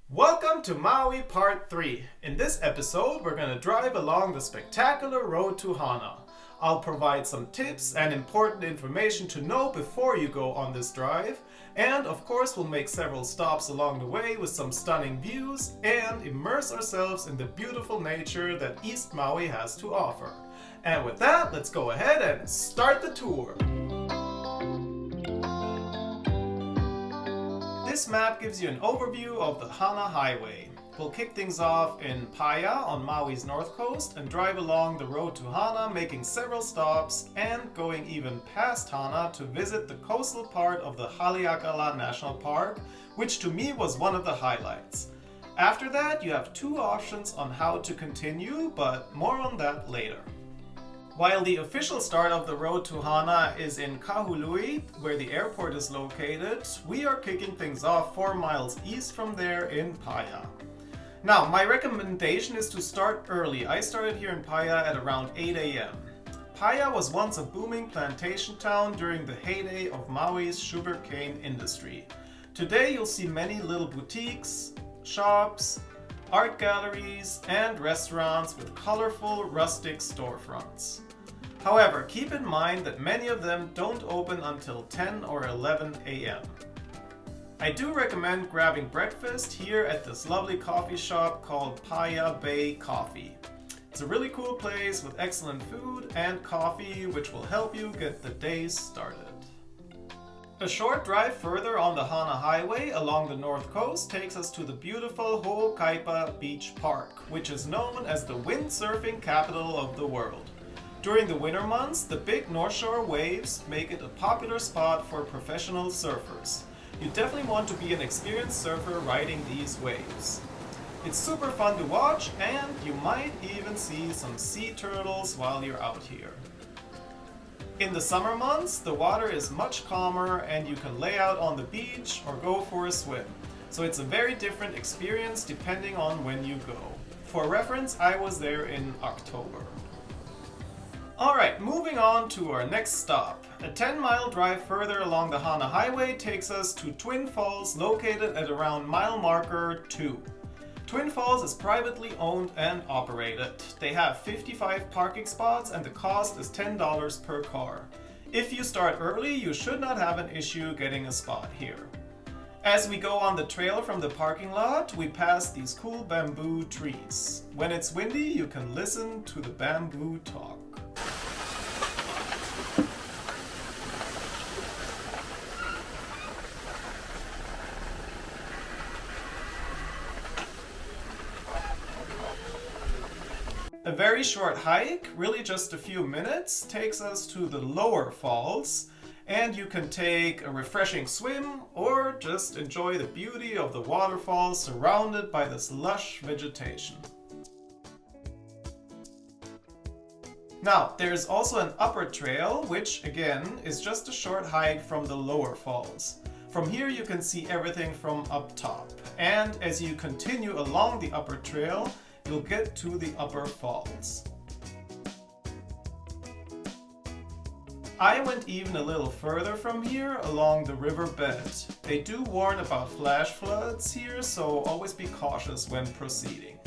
Welcome to Maui Part 3. In this episode, we're going to drive along the spectacular road to Hana. I'll provide some tips and important information to know before you go on this drive. And of course, we'll make several stops along the way with some stunning views and immerse ourselves in the beautiful nature that East Maui has to offer. And with that, let's go ahead and start the tour. This map gives you an overview of the Hana HWY. We'll kick things off in Pā'ia on Maui's north coast and drive along the road to Hana, making several stops and going even past Hana to visit the coastal part of the Haleakala National Park, which to me was one of the highlights. After that, you have two options on how to continue, but more on that later. While the official start of the road to Hana is in Kīpahulu, where the airport is located, we are kicking things off 4 miles east from there in Pā'ia. Now, my recommendation is to start early. I started here in Pā'ia at around 8 a.m. Pā'ia was once a booming plantation town during the heyday of Maui's sugarcane industry. Today you'll see many little boutiques, shops, art galleries, and restaurants with colorful rustic storefronts. However, keep in mind that many of them don't open until 10 or 11 a.m. I do recommend grabbing breakfast here at this lovely coffee shop called Pā'ia Bay Coffee. It's a really cool place with excellent food and coffee which will help you get the day started. A short drive further on the Hana HWY along the north coast takes us to the beautiful Ho'okaipa Beach Park, which is known as the windsurfing capital of the world. During the winter months, the big North Shore waves make it a popular spot for professional surfers. You definitely want to be an experienced surfer riding these waves. It's super fun to watch, and you might even see some sea turtles while you're out here. In the summer months, the water is much calmer and you can lay out on the beach or go for a swim. So it's a very different experience depending on when you go. For reference, I was there in October. Alright, moving on to our next stop. A 10-mile drive further along the Hana HWY takes us to Twin Falls, located at around mile marker 2. Twin Falls is privately owned and operated. They have 55 parking spots and the cost is $10 per car. If you start early, you should not have an issue getting a spot here. As we go on the trail from the parking lot, we pass these cool bamboo trees. When it's windy, you can listen to the bamboo talk. A very short hike, really just a few minutes, takes us to the lower falls, and you can take a refreshing swim or just enjoy the beauty of the waterfalls surrounded by this lush vegetation. Now, there's also an upper trail, which again is just a short hike from the lower falls. From here you can see everything from up top, and as you continue along the upper trail, you'll get to the upper falls. I went even a little further from here along the riverbed. They do warn about flash floods here, so always be cautious when proceeding.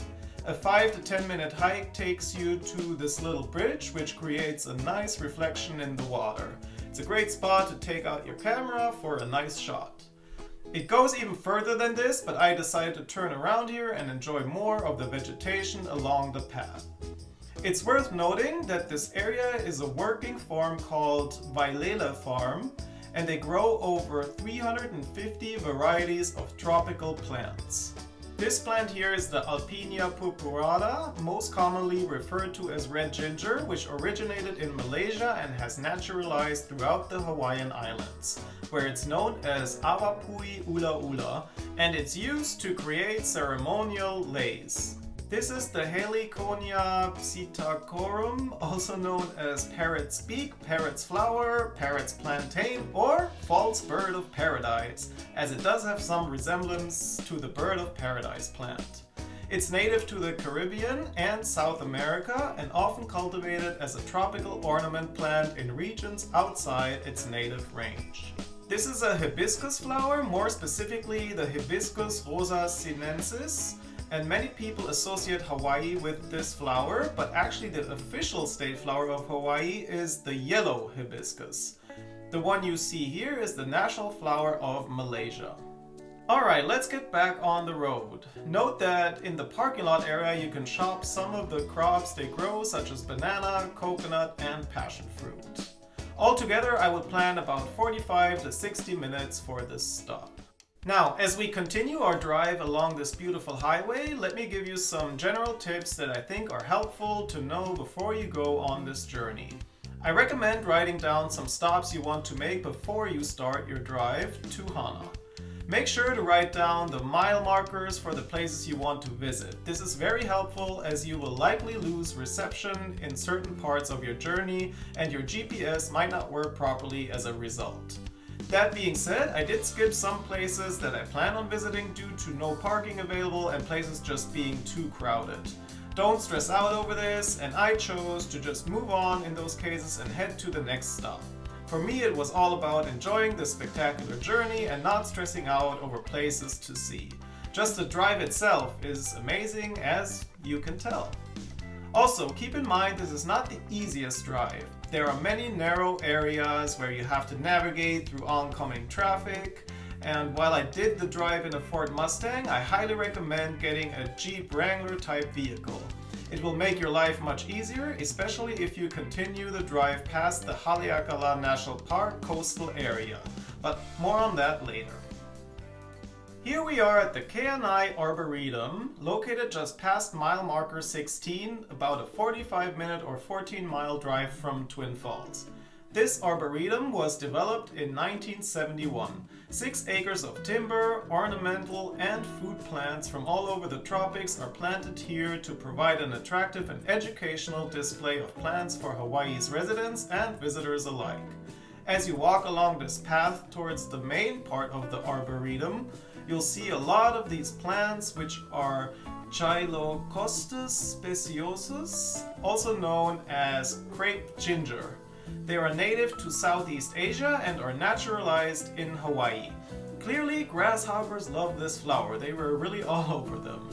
A 5 to 10 minute hike takes you to this little bridge, which creates a nice reflection in the water. It's a great spot to take out your camera for a nice shot. It goes even further than this, but I decided to turn around here and enjoy more of the vegetation along the path. It's worth noting that this area is a working farm called Wailua Farm, and they grow over 350 varieties of tropical plants. This plant here is the Alpinia purpurata, most commonly referred to as red ginger, which originated in Malaysia and has naturalized throughout the Hawaiian Islands, where it's known as awapui ula ula, and it's used to create ceremonial leis. This is the Heliconia psittacorum, also known as parrot's beak, parrot's flower, parrot's plantain, or false bird of paradise, as it does have some resemblance to the bird of paradise plant. It's native to the Caribbean and South America and often cultivated as a tropical ornament plant in regions outside its native range. This is a hibiscus flower, more specifically the Hibiscus rosa sinensis, and many people associate Hawaii with this flower, but actually the official state flower of Hawaii is the yellow hibiscus. The one you see here is the national flower of Malaysia. Alright, let's get back on the road. Note that in the parking lot area you can shop some of the crops they grow, such as banana, coconut, and passion fruit. Altogether, I would plan about 45 to 60 minutes for this stop. Now, as we continue our drive along this beautiful highway, let me give you some general tips that I think are helpful to know before you go on this journey. I recommend writing down some stops you want to make before you start your drive to Hana. Make sure to write down the mile markers for the places you want to visit. This is very helpful as you will likely lose reception in certain parts of your journey and your GPS might not work properly as a result. That being said, I did skip some places that I plan on visiting due to no parking available and places just being too crowded. Don't stress out over this, and I chose to just move on in those cases and head to the next stop. For me, it was all about enjoying the spectacular journey and not stressing out over places to see. Just the drive itself is amazing, as you can tell. Also, keep in mind this is not the easiest drive. There are many narrow areas where you have to navigate through oncoming traffic, and while I did the drive in a Ford Mustang, I highly recommend getting a Jeep Wrangler type vehicle. It will make your life much easier, especially if you continue the drive past the Haleakala National Park coastal area, but more on that later. Here we are at the Keanae Arboretum, located just past mile marker 16, about a 45-minute or 14-mile drive from Twin Falls. This arboretum was developed in 1971. 6 acres of timber, ornamental, and food plants from all over the tropics are planted here to provide an attractive and educational display of plants for Hawaii's residents and visitors alike. As you walk along this path towards the main part of the arboretum, you'll see a lot of these plants, which are Chilocostus speciosus, also known as crepe ginger. They are native to Southeast Asia and are naturalized in Hawaii. Clearly, grasshoppers love this flower. They were really all over them.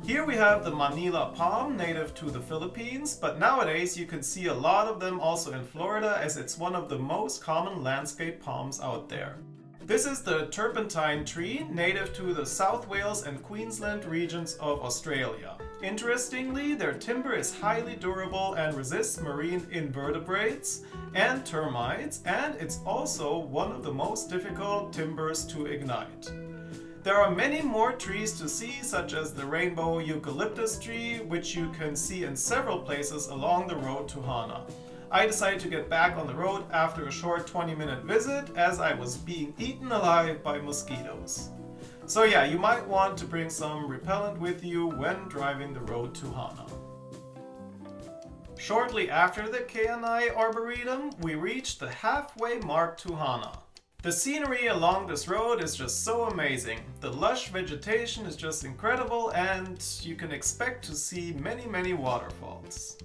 Here we have the Manila palm, native to the Philippines, but nowadays you can see a lot of them also in Florida, as it's one of the most common landscape palms out there. This is the turpentine tree, native to the South Wales and Queensland regions of Australia. Interestingly, their timber is highly durable and resists marine invertebrates and termites, and it's also one of the most difficult timbers to ignite. There are many more trees to see, such as the rainbow eucalyptus tree, which you can see in several places along the road to Hana. I decided to get back on the road after a short 20-minute visit, as I was being eaten alive by mosquitoes. So yeah, you might want to bring some repellent with you when driving the road to Hana. Shortly after the Keanae Arboretum, we reached the halfway mark to Hana. The scenery along this road is just so amazing. The lush vegetation is just incredible, and you can expect to see many waterfalls.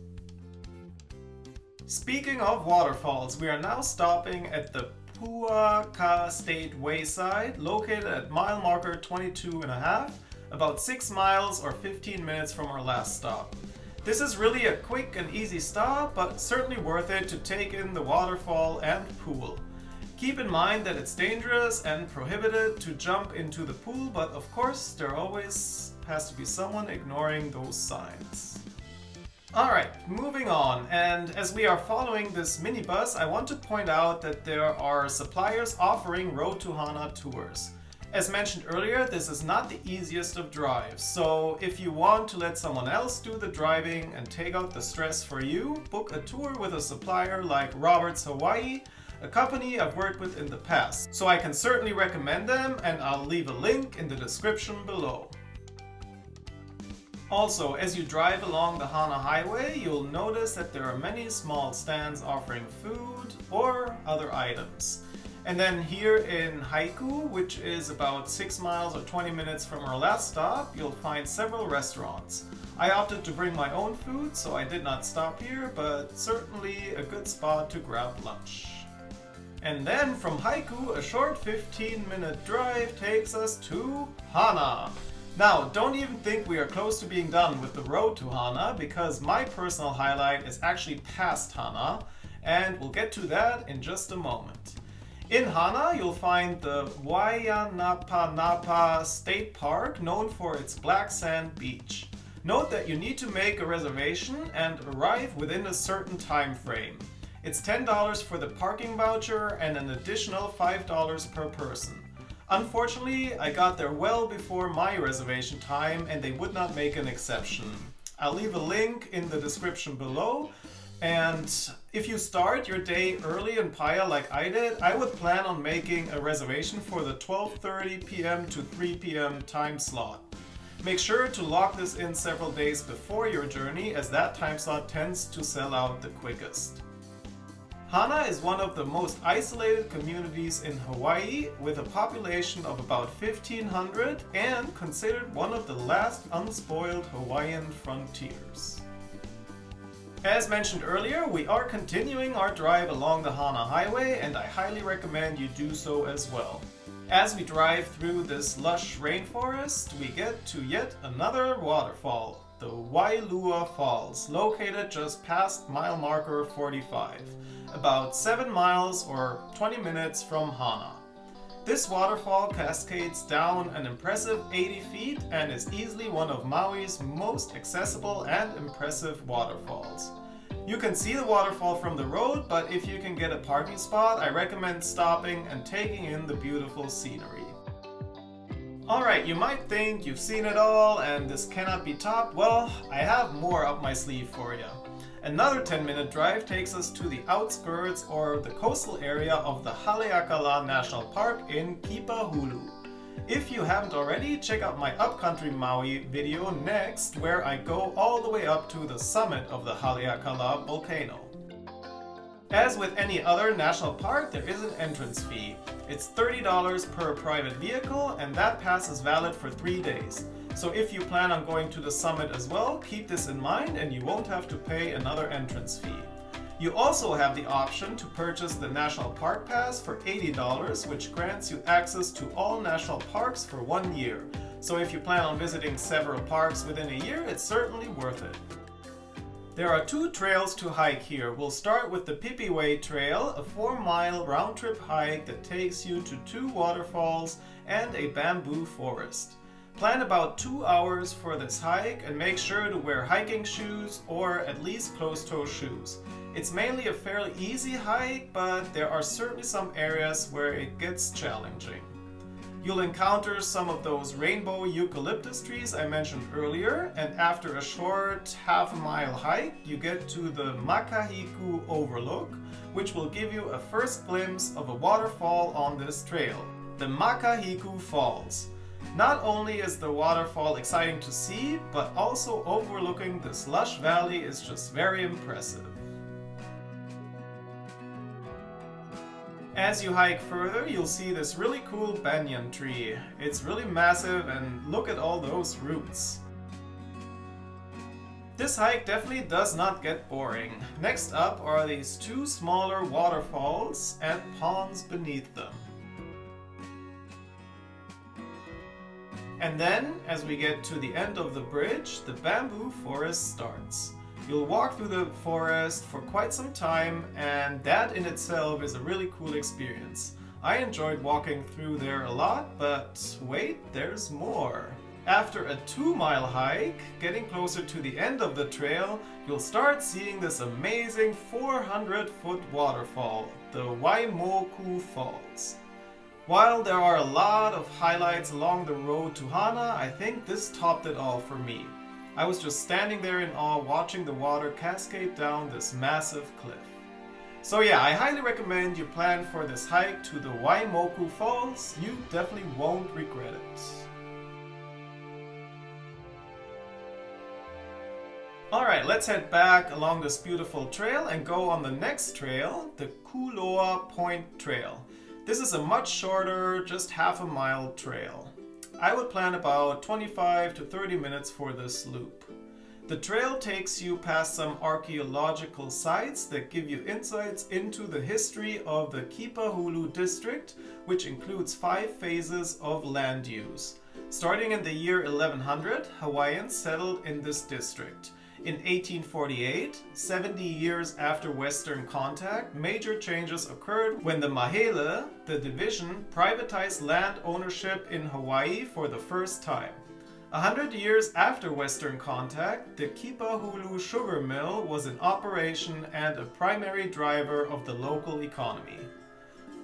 Speaking of waterfalls, we are now stopping at the Pua'a State Wayside, located at mile marker 22.5, about 6 miles or 15 minutes from our last stop. This is really a quick and easy stop, but certainly worth it to take in the waterfall and pool. Keep in mind that it's dangerous and prohibited to jump into the pool, but of course there always has to be someone ignoring those signs. Alright, moving on, and as we are following this minibus, I want to point out that there are suppliers offering Road to Hana tours. As mentioned earlier, this is not the easiest of drives, so if you want to let someone else do the driving and take out the stress for you, book a tour with a supplier like Robert's Hawaii, a company I've worked with in the past. So I can certainly recommend them, and I'll leave a link in the description below. Also, as you drive along the Hana Highway, you'll notice that there are many small stands offering food or other items. And then here in Haiku, which is about 6 miles or 20 minutes from our last stop, you'll find several restaurants. I opted to bring my own food, so I did not stop here, but certainly a good spot to grab lunch. And then from Haiku, a short 15-minute drive takes us to Hana. Now, don't even think we are close to being done with the road to Hana, because my personal highlight is actually past Hana, and we'll get to that in just a moment. In Hana, you'll find the Wailua State Park, known for its black sand beach. Note that you need to make a reservation and arrive within a certain time frame. It's $10 for the parking voucher and an additional $5 per person. Unfortunately, I got there well before my reservation time and they would not make an exception. I'll leave a link in the description below. And if you start your day early in Pā'ia like I did, I would plan on making a reservation for the 12:30 p.m. to 3 p.m. time slot. Make sure to lock this in several days before your journey, as that time slot tends to sell out the quickest. Hana is one of the most isolated communities in Hawaii, with a population of about 1,500 and considered one of the last unspoiled Hawaiian frontiers. As mentioned earlier, we are continuing our drive along the Hana Highway, and I highly recommend you do so as well. As we drive through this lush rainforest, we get to yet another waterfall, the Wailua Falls, located just past mile marker 45, about 7 miles or 20 minutes from Hana. This waterfall cascades down an impressive 80 feet and is easily one of Maui's most accessible and impressive waterfalls. You can see the waterfall from the road, but if you can get a parking spot, I recommend stopping and taking in the beautiful scenery. Alright, you might think you've seen it all and this cannot be topped. Well, I have more up my sleeve for you. Another 10-minute drive takes us to the outskirts or the coastal area of the Haleakala National Park in Kīpahulu. If you haven't already, check out my Upcountry Maui video next, where I go all the way up to the summit of the Haleakalā volcano. As with any other national park, there is an entrance fee. It's $30 per private vehicle, and that pass is valid for 3 days. So if you plan on going to the summit as well, keep this in mind and you won't have to pay another entrance fee. You also have the option to purchase the National Park Pass for $80, which grants you access to all national parks for 1 year. So if you plan on visiting several parks within a year, it's certainly worth it. There are 2 trails to hike here. We'll start with the Pipiwai Trail, a 4-mile round-trip hike that takes you to 2 waterfalls and a bamboo forest. Plan about 2 hours for this hike and make sure to wear hiking shoes or at least closed-toe shoes. It's mainly a fairly easy hike, but there are certainly some areas where it gets challenging. You'll encounter some of those rainbow eucalyptus trees I mentioned earlier, and after a short half-mile hike, you get to the Makahiku Overlook, which will give you a first glimpse of a waterfall on this trail, the Makahiku Falls. Not only is the waterfall exciting to see, but also overlooking this lush valley is just very impressive. As you hike further, you'll see this really cool banyan tree. It's really massive, and look at all those roots. This hike definitely does not get boring. Next up are these 2 smaller waterfalls and ponds beneath them. And then, as we get to the end of the bridge, the bamboo forest starts. You'll walk through the forest for quite some time, and that in itself is a really cool experience. I enjoyed walking through there a lot, but wait, there's more. After a 2-mile hike, getting closer to the end of the trail, you'll start seeing this amazing 400-foot waterfall, the Waimoku Falls. While there are a lot of highlights along the road to Hana, I think this topped it all for me. I was just standing there in awe watching the water cascade down this massive cliff. So yeah, I highly recommend you plan for this hike to the Waimoku Falls. You definitely won't regret it. Alright, let's head back along this beautiful trail and go on the next trail, the Kuloa Point Trail. This is a much shorter, just half-a-mile trail. I would plan about 25 to 30 minutes for this loop. The trail takes you past some archaeological sites that give you insights into the history of the Kīpahulu district, which includes 5 phases of land use. Starting in the year 1100, Hawaiians settled in this district. In 1848, 70 years after Western contact, major changes occurred when the Mahele, the division, privatized land ownership in Hawaii for the first time. 100 years after Western contact, the Kīpahulu sugar mill was in operation and a primary driver of the local economy.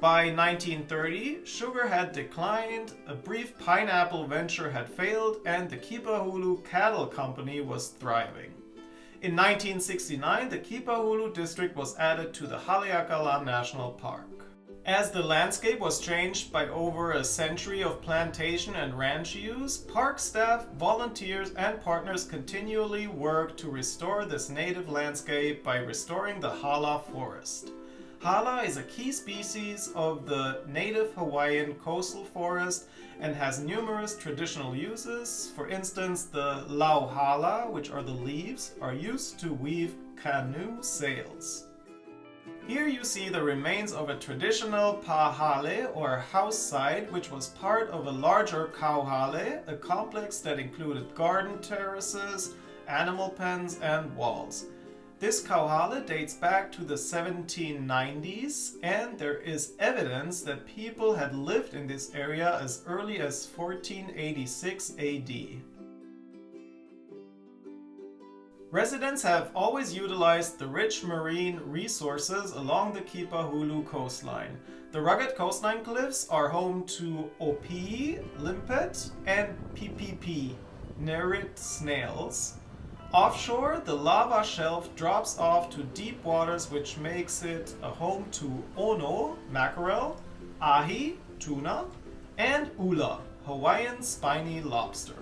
By 1930, sugar had declined, a brief pineapple venture had failed, and the Kīpahulu Cattle Company was thriving. In 1969, the Kīpahulu district was added to the Haleakala National Park. As the landscape was changed by over a century of plantation and ranch use, park staff, volunteers, and partners continually work to restore this native landscape by restoring the hala forest. Hala is a key species of the native Hawaiian coastal forest and has numerous traditional uses. For instance, the lauhala, which are the leaves, are used to weave canoe sails. Here you see the remains of a traditional pahale or house site, which was part of a larger kauhale, a complex that included garden terraces, animal pens, and walls. This kauhale dates back to the 1790s, and there is evidence that people had lived in this area as early as 1486 AD. Residents have always utilized the rich marine resources along the Kīpahulu coastline. The rugged coastline cliffs are home to opii, limpet, and PPP, nereid snails. Offshore, the lava shelf drops off to deep waters, which makes it a home to ono, mackerel, ahi, tuna, and ula, Hawaiian spiny lobster.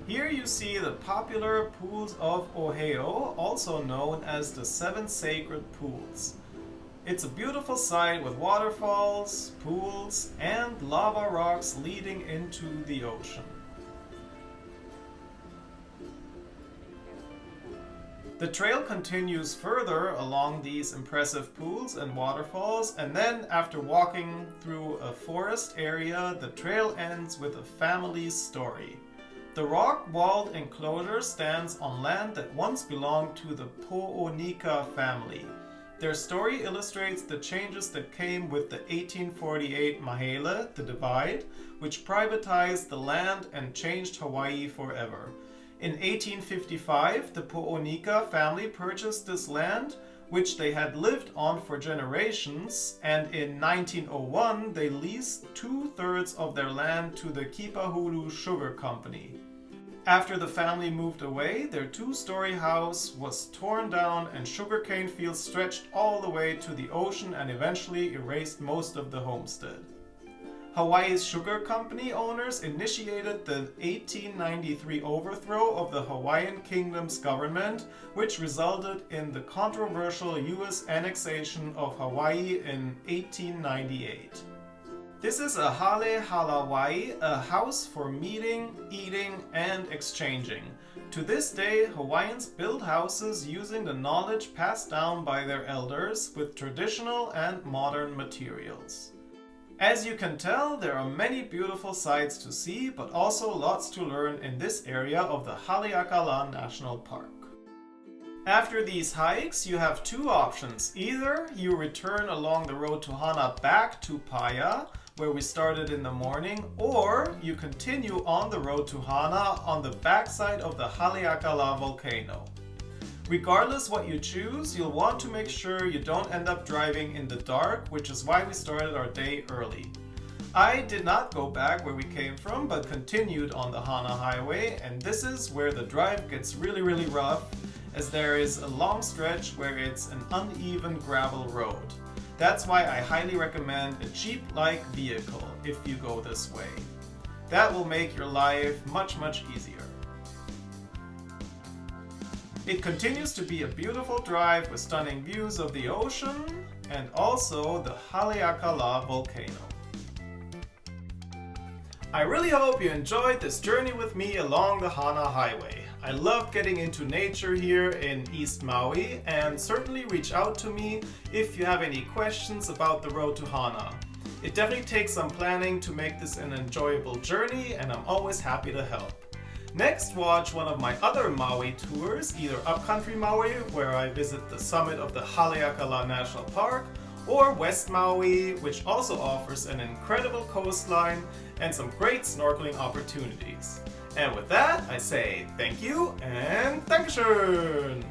Here you see the popular pools of Ohio, also known as the 7 sacred pools. It's a beautiful site with waterfalls, pools, and lava rocks leading into the ocean. The trail continues further along these impressive pools and waterfalls, and then after walking through a forest area, the trail ends with a family's story. The rock-walled enclosure stands on land that once belonged to the Po'onika family. Their story illustrates the changes that came with the 1848 Mahele, the divide, which privatized the land and changed Hawaii forever. In 1855, the Po'onika family purchased this land, which they had lived on for generations, and in 1901 they leased 2/3 of their land to the Kīpahulu Sugar Company. After the family moved away, their 2-story house was torn down and sugarcane fields stretched all the way to the ocean and eventually erased most of the homestead. Hawaii's sugar company owners initiated the 1893 overthrow of the Hawaiian Kingdom's government, which resulted in the controversial U.S. annexation of Hawaii in 1898. This is a Hana HWY, a house for meeting, eating, and exchanging. To this day, Hawaiians build houses using the knowledge passed down by their elders with traditional and modern materials. As you can tell, there are many beautiful sights to see, but also lots to learn in this area of the Haleakala National Park. After these hikes, you have 2 options. Either you return along the road to Hana back to Pā'ia, where we started in the morning, or you continue on the road to Hana on the backside of the Haleakalā volcano. Regardless what you choose, you'll want to make sure you don't end up driving in the dark, which is why we started our day early. I did not go back where we came from, but continued on the Hana HWY, and this is where the drive gets really rough, as there is a long stretch where it's an uneven gravel road. That's why I highly recommend a Jeep-like vehicle if you go this way. That will make your life much easier. It continues to be a beautiful drive with stunning views of the ocean and also the Haleakalā volcano. I really hope you enjoyed this journey with me along the Hana Highway. I loved getting into nature here in East Maui, and certainly reach out to me if you have any questions about the road to Hana. It definitely takes some planning to make this an enjoyable journey, and I'm always happy to help. Next, watch one of my other Maui tours, either Upcountry Maui, where I visit the summit of the Haleakala National Park, or West Maui, which also offers an incredible coastline and some great snorkeling opportunities. And with that, I say thank you and Dankeschön!